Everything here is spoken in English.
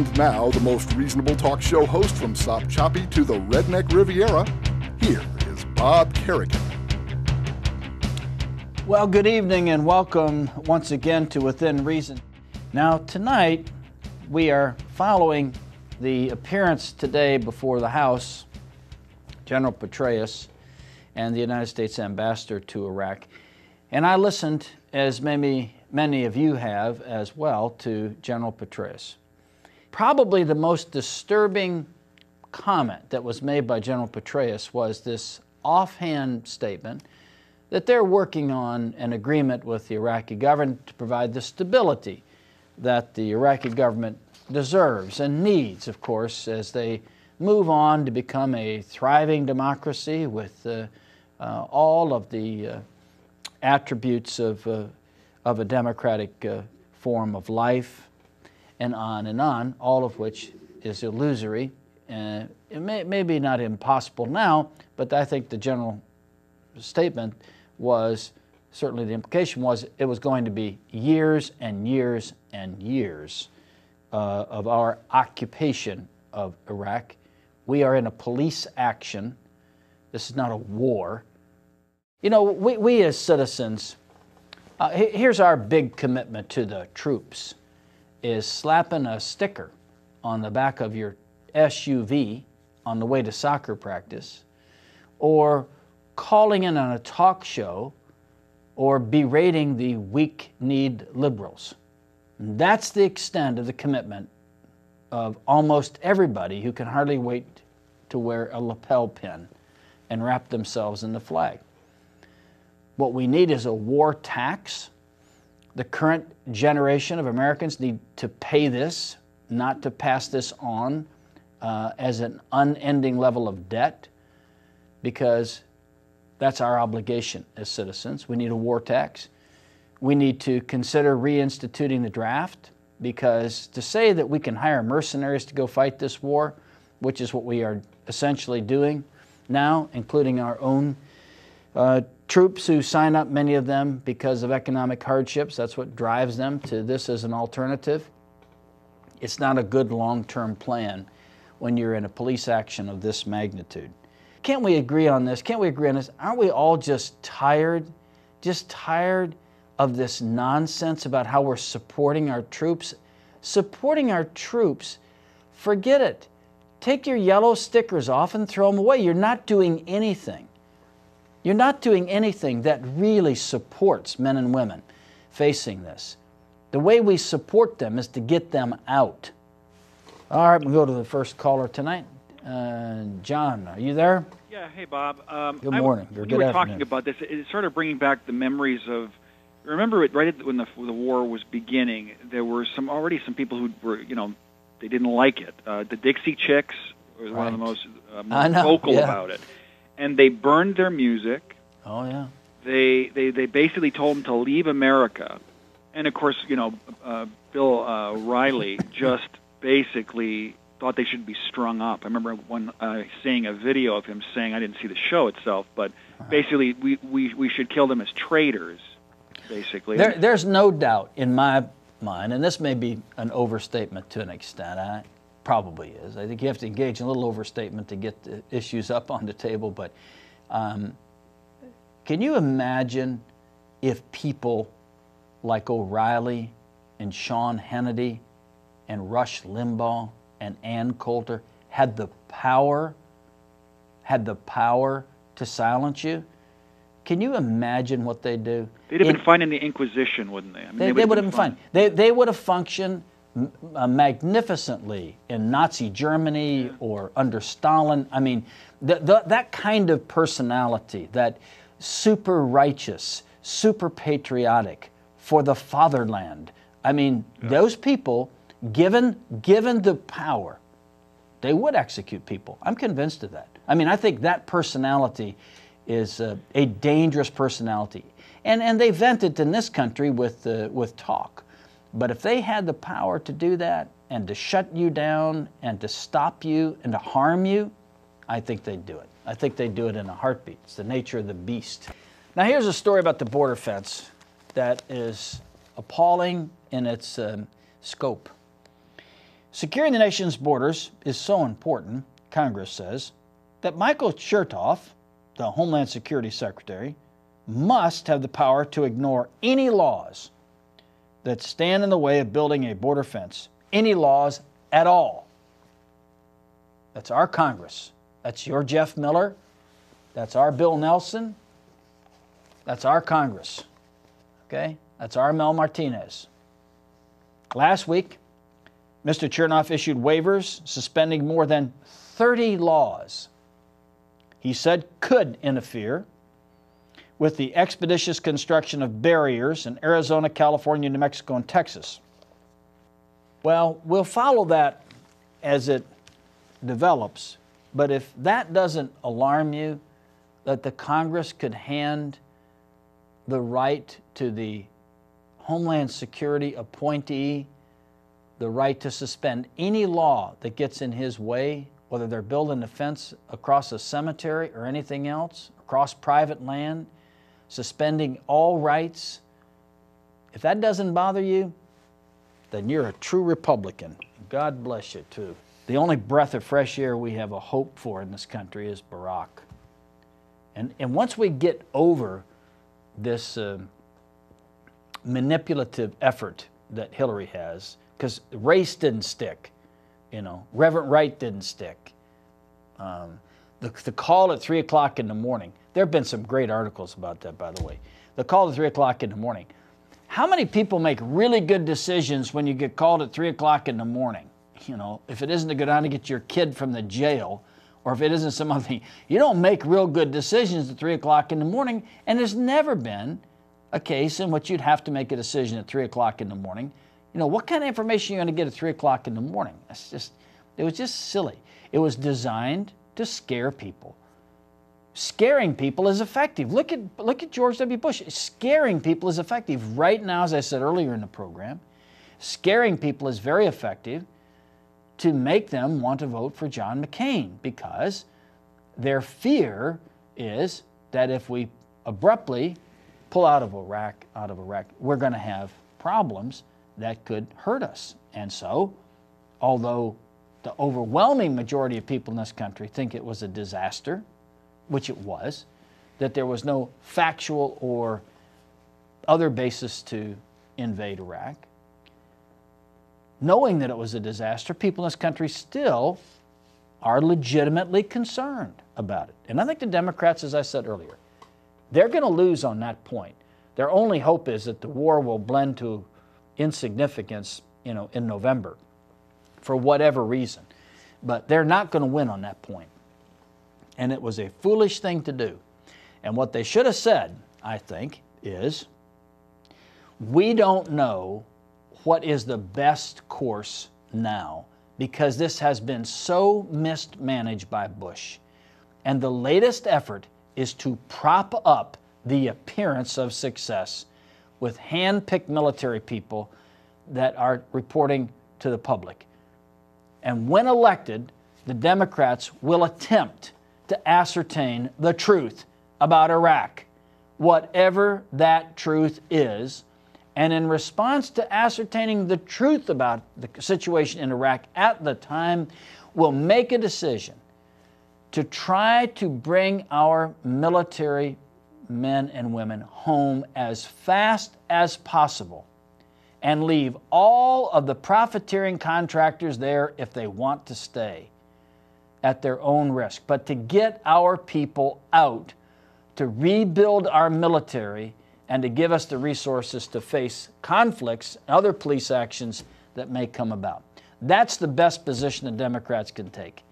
And now, the most reasonable talk show host from Sop Choppy to the Redneck Riviera, here is Bob Kerrigan. Well, good evening and welcome once again to Within Reason. Now, tonight we are following the appearance today before the House, General Petraeus and the United States Ambassador to Iraq. And I listened, as many of you have as well, to General Petraeus. Probably the most disturbing comment that was made by General Petraeus was this offhand statement that they're working on an agreement with the Iraqi government to provide the stability that the Iraqi government deserves and needs, of course, as they move on to become a thriving democracy with all of the attributes of a democratic form of life, and on, all of which is illusory. It may be not impossible now, but I think the general statement was, certainly the implication was, it was going to be years and years and years of our occupation of Iraq. We are in a police action. This is not a war. You know, we as citizens, here's our big commitment to the troops, is slapping a sticker on the back of your SUV on the way to soccer practice, or calling in on a talk show, or berating the weak-kneed liberals. That's the extent of the commitment of almost everybody who can hardly wait to wear a lapel pin and wrap themselves in the flag. What we need is a war tax. The current generation of Americans need to pay this, not to pass this on as an unending level of debt, because that's our obligation as citizens. We need a war tax. We need to consider reinstituting the draft, because to say that we can hire mercenaries to go fight this war, which is what we are essentially doing now, including our own troops who sign up, many of them because of economic hardships. That's what drives them to this as an alternative. It's not a good long-term plan when you're in a police action of this magnitude. Can't we agree on this? Can't we agree on this? Aren't we all just tired of this nonsense about how we're supporting our troops? Supporting our troops, forget it. Take your yellow stickers off and throw them away. You're not doing anything. You're not doing anything that really supports men and women facing this. The way we support them is to get them out. All right, we'll go to the first caller tonight. John, are you there? Yeah, hey, Bob. Good morning. When you were talking about this, it started bringing back the memories of, remember it right when the war was beginning, there were already some people who were, they didn't like it. The Dixie Chicks was one of the most vocal about it. And they burned their music. Oh, yeah. They basically told them to leave America. And, of course, Bill Riley just basically thought they should be strung up. I remember seeing a video of him saying, I didn't see the show itself, but basically we should kill them as traitors, basically. There's no doubt in my mind, and this may be an overstatement to an extent, probably is. I think you have to engage in a little overstatement to get the issues up on the table, but can you imagine if people like O'Reilly and Sean Hannity and Rush Limbaugh and Ann Coulter had the power to silence you? Can you imagine what they'd do? They'd have been fine in the Inquisition, wouldn't they? I mean, they would have been fine. They would have functioned magnificently in Nazi Germany or under Stalin. I mean, that kind of personality, that super righteous, super patriotic for the fatherland. I mean, those people, given the power, they would execute people. I'm convinced of that. I mean, I think that personality is a dangerous personality. And they vent it in this country with talk. But if they had the power to do that and to shut you down and to stop you and to harm you, I think they'd do it. I think they'd do it in a heartbeat. It's the nature of the beast. Now here's a story about the border fence that is appalling in its scope. Securing the nation's borders is so important, Congress says, that Michael Chertoff, the Homeland Security Secretary, must have the power to ignore any laws that stand in the way of building a border fence, any laws at all. That's our Congress. That's your Jeff Miller. That's our Bill Nelson. That's our Congress. Okay? That's our Mel Martinez. Last week, Mr. Chernoff issued waivers suspending more than 30 laws he said could interfere with the expeditious construction of barriers in Arizona, California, New Mexico, and Texas. Well, we'll follow that as it develops, but if that doesn't alarm you, that the Congress could hand the right to the Homeland Security appointee the right to suspend any law that gets in his way, whether they're building a fence across a cemetery or anything else, across private land, suspending all rights. If that doesn't bother you, then you're a true Republican. God bless you, too. The only breath of fresh air we have a hope for in this country is Barack. And once we get over this manipulative effort that Hillary has, because race didn't stick, Reverend Wright didn't stick. The call at 3 o'clock in the morning, there have been some great articles about that, by the way. The call at 3 o'clock in the morning. How many people make really good decisions when you get called at 3 o'clock in the morning? If it isn't to go down to get your kid from the jail, or if it isn't some other thing, you don't make real good decisions at 3 o'clock in the morning, and there's never been a case in which you'd have to make a decision at 3 o'clock in the morning. What kind of information are you going to get at 3 o'clock in the morning? It was just silly. It was designed to scare people. Scaring people is effective. Look at George W. Bush. Scaring people is effective. Right now, as I said earlier in the program, scaring people is very effective to make them want to vote for John McCain, because their fear is that if we abruptly pull out of Iraq, we're going to have problems that could hurt us. And so, although the overwhelming majority of people in this country think it was a disaster, which it was, that there was no factual or other basis to invade Iraq, knowing that it was a disaster, people in this country still are legitimately concerned about it. And I think the Democrats, as I said earlier, they're going to lose on that point. Their only hope is that the war will blend to insignificance, in November, for whatever reason. But they're not going to win on that point. And it was a foolish thing to do. And what they should have said, I think, is, we don't know what is the best course now, because this has been so mismanaged by Bush. And the latest effort is to prop up the appearance of success with hand-picked military people that are reporting to the public. And when elected, the Democrats will attempt to ascertain the truth about Iraq, whatever that truth is. And in response to ascertaining the truth about the situation in Iraq at the time, will make a decision to try to bring our military men and women home as fast as possible and leave all of the profiteering contractors there if they want to stay at their own risk. But to get our people out, to rebuild our military, and to give us the resources to face conflicts and other police actions that may come about. That's the best position the Democrats can take.